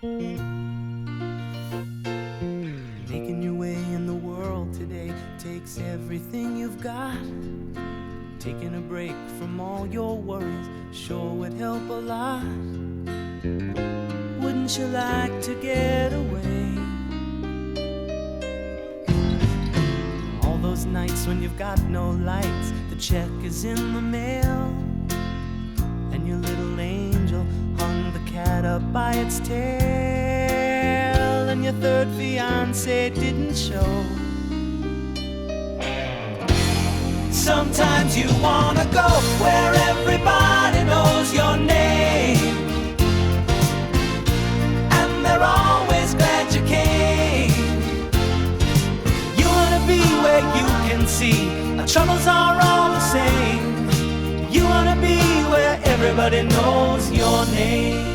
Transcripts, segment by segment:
Making your way in the world today takes everything you've got. Taking a break from all your worries sure would help a lot. Wouldn't you like to get away? All those nights when you've got no lights, the check is in the mail, and your little angel hung the cat up by its tail, and your third fiancé didn't show. Sometimes you wanna go where everybody knows your name, and they're always glad you came. You wanna be where you can see our troubles are all the same. You wanna be where everybody knows your name.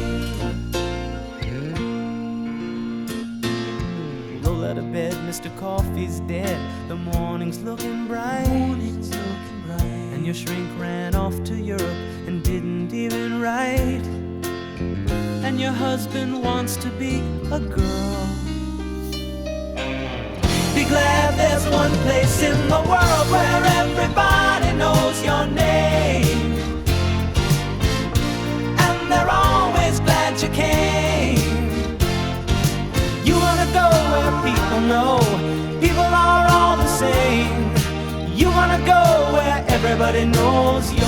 Roll out of bed, Mr. Coffee's dead. The morning's looking bright. And your shrink ran off to Europe and didn't even write. And your husband wants to be a girl. Be glad there's one place in the world where everybody knows your name, and they're always glad you came. You wanna go where people know people are all the same. You wanna go where everybody knows you.